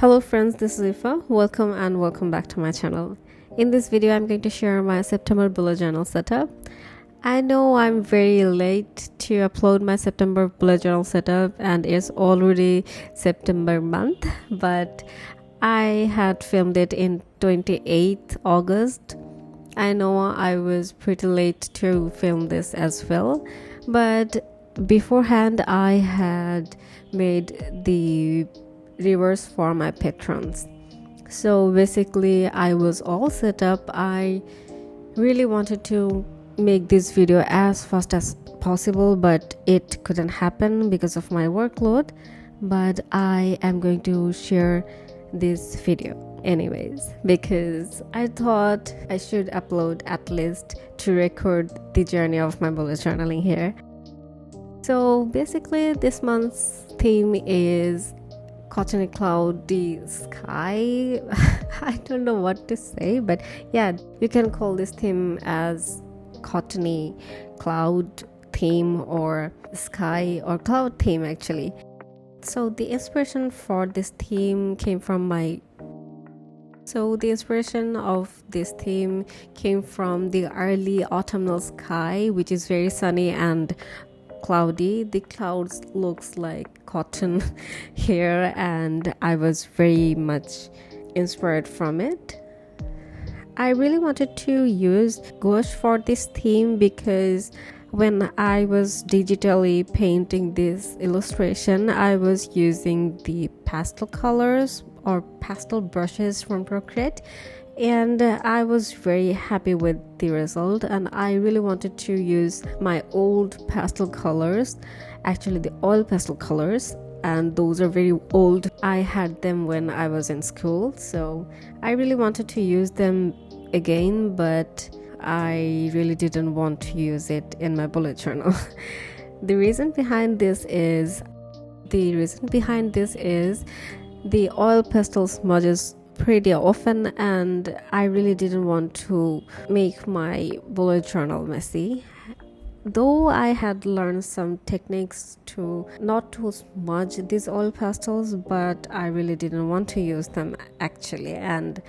Hello friends, this is Ifa. Welcome back to my channel. In this video, I'm going to share my September bullet journal setup. I know I'm very late to upload my September bullet journal setup and it's already September month, but I had filmed it in 28th August. I know I was pretty late to film this as well, but beforehand I had made the reverse for my patrons. So basically I was all set up. I really wanted to make this video as fast as possible, but it couldn't happen because of my workload. But I am going to share this video anyways because I thought I should upload at least to record the journey of my bullet journaling here. So basically this month's theme is cottony cloudy sky. I don't know what to say, but yeah, you can call this theme as cottony cloud theme or sky or cloud theme actually. So the inspiration for this theme came from the inspiration of this theme came from the early autumnal sky, which is very sunny and cloudy. The clouds looks like cotton here, and I was very much inspired from it. I really wanted to use gouache for this theme because when I was digitally painting this illustration, I was using the pastel colors or pastel brushes from Procreate, and I was very happy with the result, and I really wanted to use my old pastel colors, actually the oil pastel colors, and those are very old. I had them when I was in school, so I really wanted to use them again, but I really didn't want to use it in my bullet journal. The reason behind this is the oil pastel smudges pretty often, and I really didn't want to make my bullet journal messy. Though I had learned some techniques to not to smudge these oil pastels, but I really didn't want to use them actually, and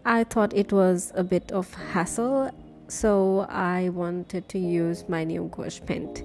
I thought it was a bit of hassle, so I wanted to use my new gouache paint.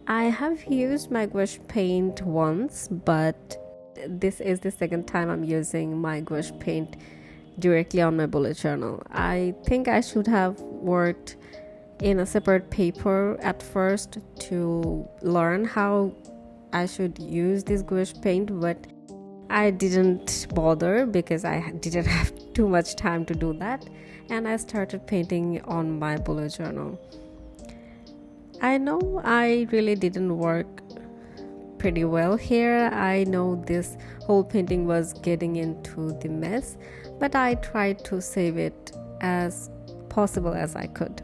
I have used my gouache paint once, but this is the second time I'm using my gouache paint directly on my bullet journal. I think I should have worked in a separate paper at first to learn how I should use this gouache paint, but I didn't bother because I didn't have too much time to do that, and I started painting on my bullet journal. I know I really didn't work pretty well here. I know this whole painting was getting into the mess, but I tried to save it as possible as I could.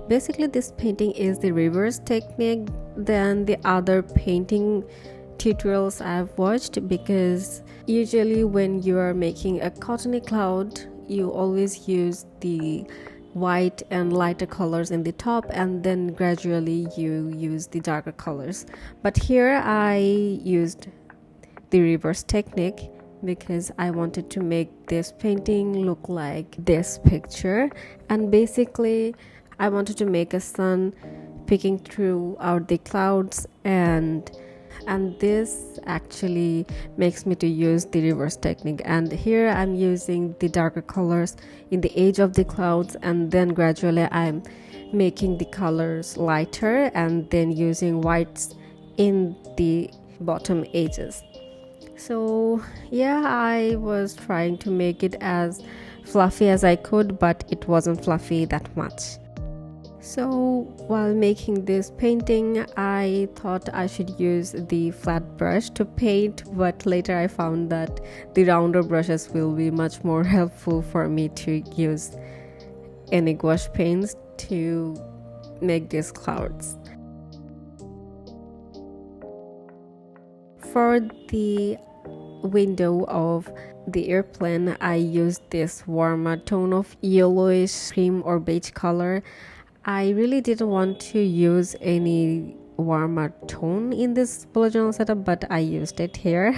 Basically this painting is the reverse technique than the other painting tutorials I've watched, because usually when you are making a cottony cloud you always use the white and lighter colors in the top, and then gradually you use the darker colors. But here I used the reverse technique because I wanted to make this painting look like this picture, and basically I wanted to make a sun peeking through out the clouds, and this actually makes me to use the reverse technique. And here I'm using the darker colors in the edge of the clouds, and then gradually I'm making the colors lighter and then using whites in the bottom edges. So yeah, I was trying to make it as fluffy as I could, but it wasn't fluffy that much. So while making this painting, I thought I should use the flat brush to paint, but later I found that the rounder brushes will be much more helpful for me to use any gouache paints to make these clouds. For the window of the airplane, I used this warmer tone of yellowish cream or beige color. I really didn't want to use any warmer tone in this bullet journal setup, but I used it here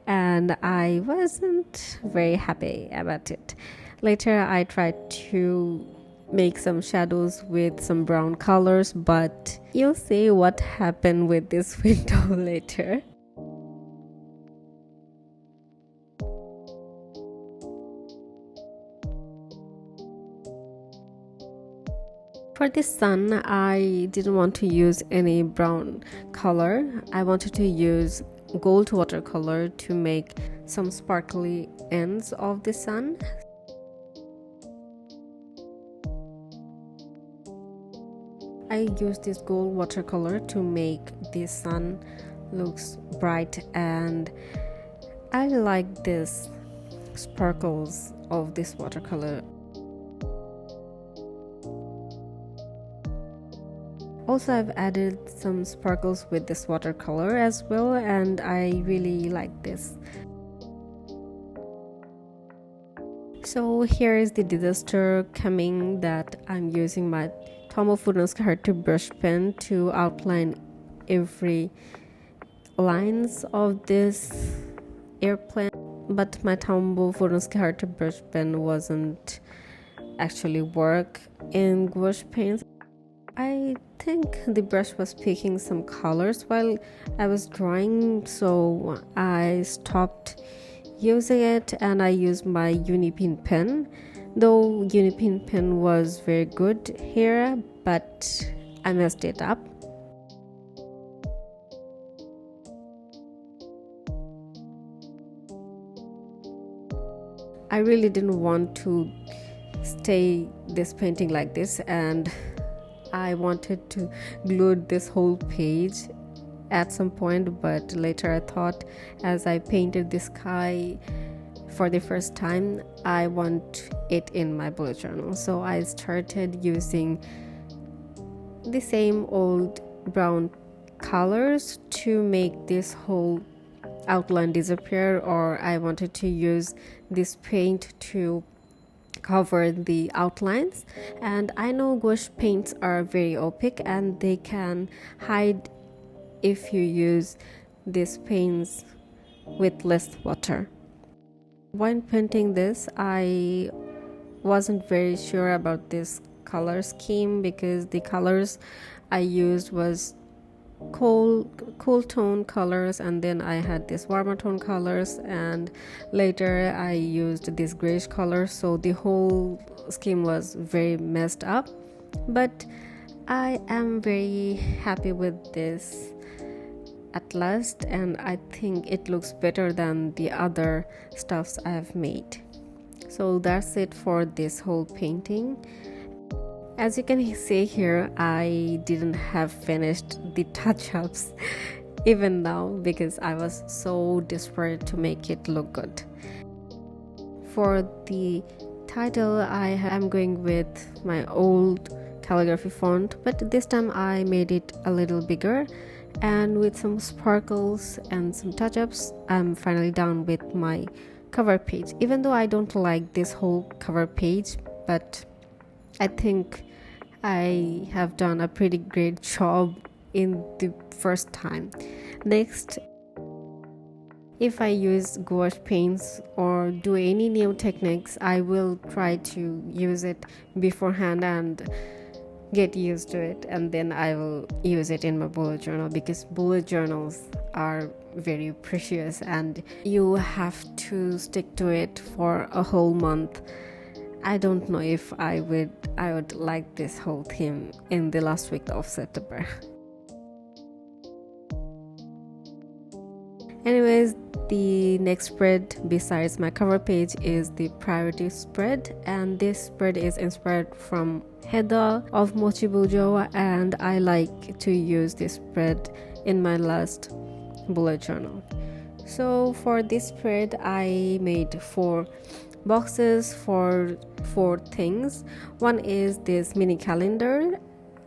and I wasn't very happy about it. Later I tried to make some shadows with some brown colors, but you'll see what happened with this window later. For this sun, I didn't want to use any brown color. I wanted to use gold watercolor to make some sparkly ends of the sun. I used this gold watercolor to make the sun looks bright, and I like this sparkles of this watercolor. Also, I've added some sparkles with this watercolor as well, and I really like this. So here is the disaster coming that I'm using my Tombow Food brush pen to outline every lines of this airplane, but my Tombow Food brush pen wasn't actually work in gouache paints. I think the brush was picking some colors while I was drawing, so I stopped using it and I used my Unipin pen. Though Unipin pen was very good here, but I messed it up. I really didn't want to stay this painting like this, and I wanted to glue this whole page at some point, but later I thought, as I painted the sky for the first time, I want it in my bullet journal. So I started using the same old brown colors to make this whole outline disappear, or I wanted to use this paint to cover the outlines. And I know gouache paints are very opaque and they can hide if you use these paints with less water. When painting this, I wasn't very sure about this color scheme because the colors I used was cool tone colors, and then I had this warmer tone colors, and later I used this grayish color, so the whole scheme was very messed up. But I am very happy with this at last, and I think it looks better than the other stuffs I have made. So that's it for this whole painting. As you can see here, I didn't have finished the touch-ups even now because I was so desperate to make it look good. For the title, I am going with my old calligraphy font, but this time I made it a little bigger, and with some sparkles and some touch-ups, I'm finally done with my cover page. Even though I don't like this whole cover page, but I think I have done a pretty great job in the first time. Next, if I use gouache paints or do any new techniques, I will try to use it beforehand and get used to it, and then I will use it in my bullet journal, because bullet journals are very precious and you have to stick to it for a whole month. I don't know if I would like this whole theme in the last week of September. Anyways, the next spread besides my cover page is the priority spread, and this spread is inspired from Heather of Mochi Bujo, and I like to use this spread in my last bullet journal. So for this spread, I made 4 boxes for 4 things. One is this mini calendar,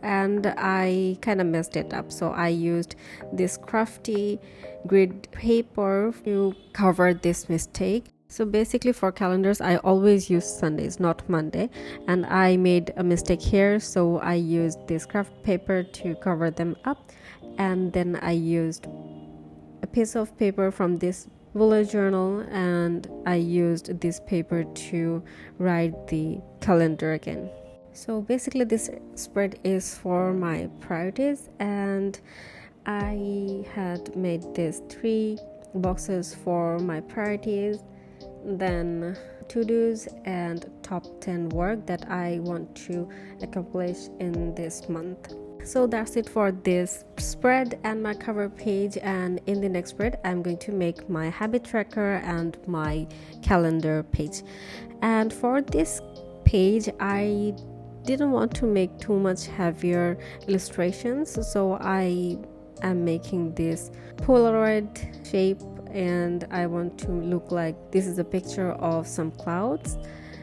and I kind of messed it up, so I used this crafty grid paper to cover this mistake. So basically for calendars, I always use Sundays, not Monday, and I made a mistake here, so I used this craft paper to cover them up. and then I used a piece of paper from this bullet journal, and I used this paper to write the calendar again. So basically this spread is for my priorities, and I had made these 3 boxes for my priorities, then to-dos, and top 10 work that I want to accomplish in this month. So that's it for this spread and my cover page, and in the next spread I'm going to make my habit tracker and my calendar page. And for this page I didn't want to make too much heavier illustrations, so I am making this Polaroid shape, and I want to look like this is a picture of some clouds.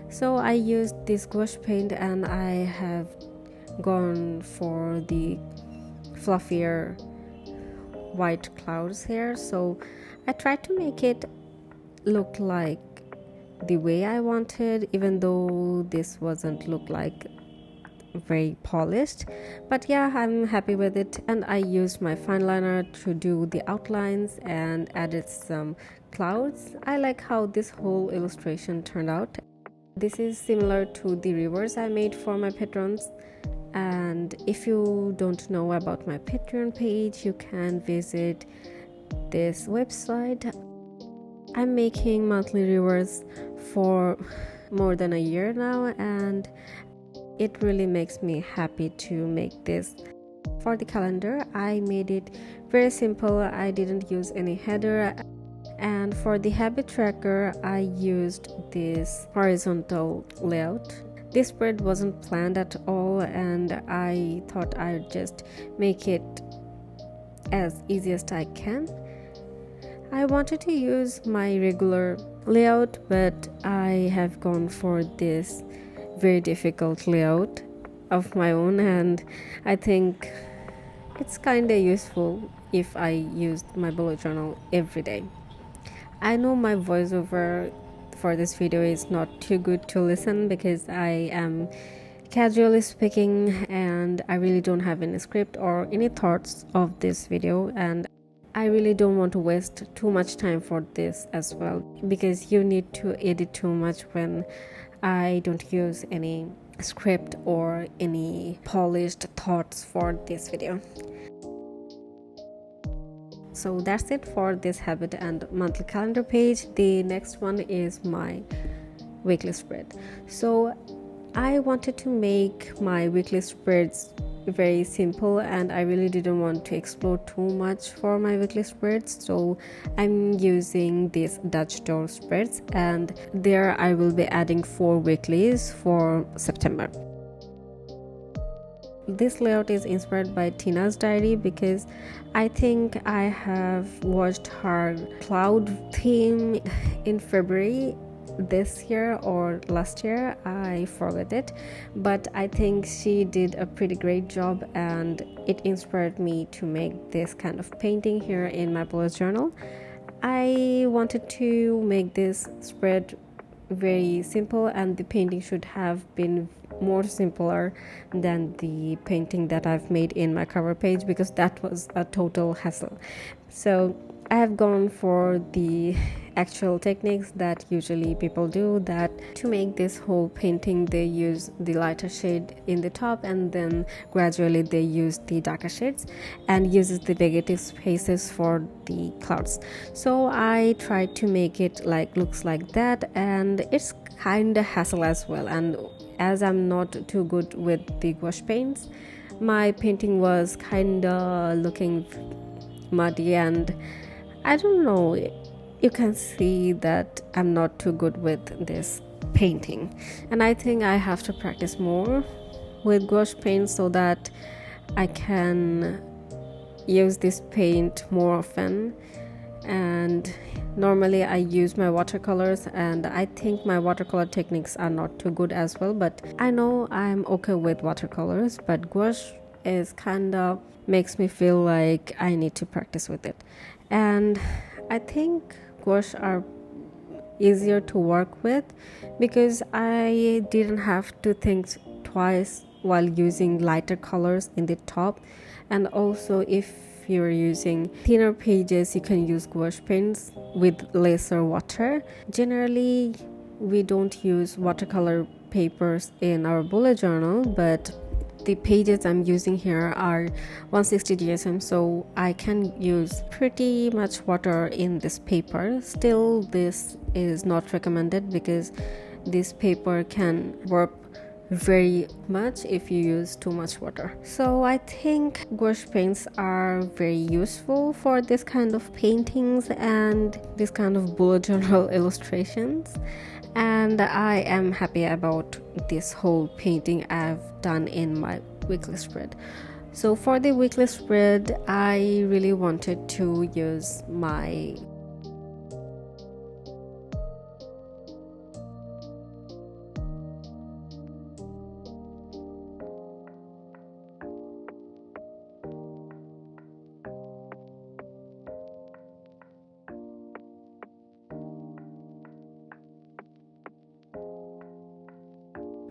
So I used this gouache paint, and I have gone for the fluffier white clouds here. So I tried to make it look like the way I wanted, even though this wasn't look like very polished, but yeah, I'm happy with it. And I used my fine liner to do the outlines and added some clouds. I like how this whole illustration turned out. This is similar to the reverse I made for my patrons, and if you don't know about my Patreon page, you can visit this website. I'm making monthly reverse for more than a year now, and it really makes me happy to make this. For the calendar, I made it very simple. I didn't use any header. And for the habit tracker, I used this horizontal layout. This spread wasn't planned at all, and I thought I'd just make it as easy as I can. I wanted to use my regular layout, but I have gone for this very difficult layout of my own, and I think it's kind of useful if I used my bullet journal every day. I know my voiceover for this video is not too good to listen because I am casually speaking and I really don't have any script or any thoughts of this video, and I really don't want to waste too much time for this as well, because you need to edit too much when I don't use any script or any polished thoughts for this video. So that's it for this habit and monthly calendar page. The next one is my weekly spread. So I wanted to make my weekly spreads very simple, and I really didn't want to explore too much for my weekly spreads, so I'm using these Dutch door spreads, and there I will be adding 4 weeklies for September. This layout is inspired by Tina's diary because I think I have watched her cloud theme in February this year or last year, I forgot it, but I think she did a pretty great job, and it inspired me to make this kind of painting here in my bullet journal. I wanted to make this spread very simple, and the painting should have been more simpler than the painting that I've made in my cover page, because that was a total hassle. So I have gone for the actual techniques that usually people do, that to make this whole painting they use the lighter shade in the top, and then gradually they use the darker shades and uses the negative spaces for the clouds. So I tried to make it like looks like that, and it's kind of hassle as well, and as I'm not too good with the gouache paints, my painting was kind of looking muddy, and I don't know, you can see that I'm not too good with this painting, and I think I have to practice more with gouache paint so that I can use this paint more often. And normally I use my watercolors, and I think my watercolor techniques are not too good as well, but I know I'm okay with watercolors, but gouache is kind of makes me feel like I need to practice with it. And I think gouache are easier to work with because I didn't have to think twice while using lighter colors in the top. And also, if if you're using thinner pages, you can use gouache pens with lesser water. Generally, we don't use watercolor papers in our bullet journal, but the pages I'm using here are 160 GSM, so I can use pretty much water in this paper. Still, this is not recommended because this paper can warp very much if you use too much water. So I think gouache paints are very useful for this kind of paintings and this kind of bullet journal illustrations, and I am happy about this whole painting I've done in my weekly spread. So for the weekly spread, I really wanted to use my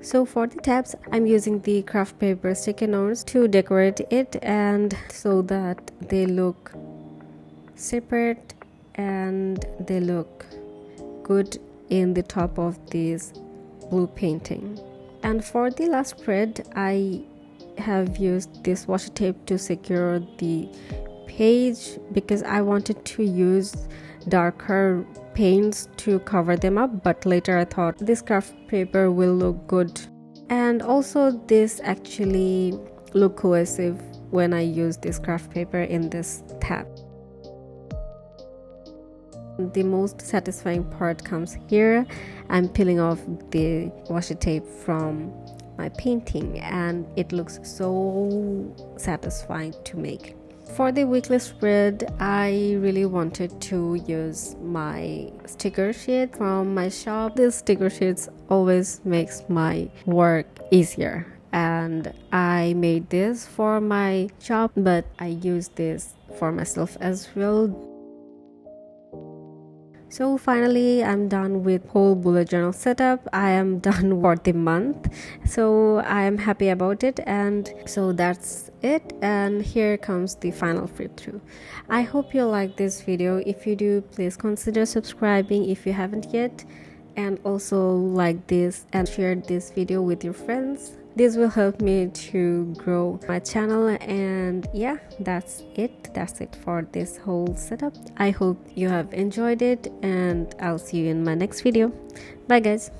So for the tabs, I'm using the craft paper sticky notes to decorate it, and so that they look separate and they look good in the top of this blue painting. And for the last spread, I have used this washi tape to secure the page because I wanted to use darker paints to cover them up, but later I thought this craft paper will look good, and also this actually look cohesive when I use this craft paper in this tab. The most satisfying part comes here. I'm peeling off the washi tape from my painting and it looks so satisfying to make. For the weekly spread, I really wanted to use my sticker sheet from my shop. These sticker sheets always makes my work easier, and I made this for my shop, but I use this for myself as well. So finally, I'm done with whole bullet journal setup. I am done for the month, so I am happy about it, and so that's it. And here comes the final flip through. I hope you like this video. If you do, please consider subscribing if you haven't yet, and also like this and share this video with your friends. This will help me to grow my channel, and yeah, that's it for this whole setup. I hope you have enjoyed it, and I'll see you in my next video. Bye guys.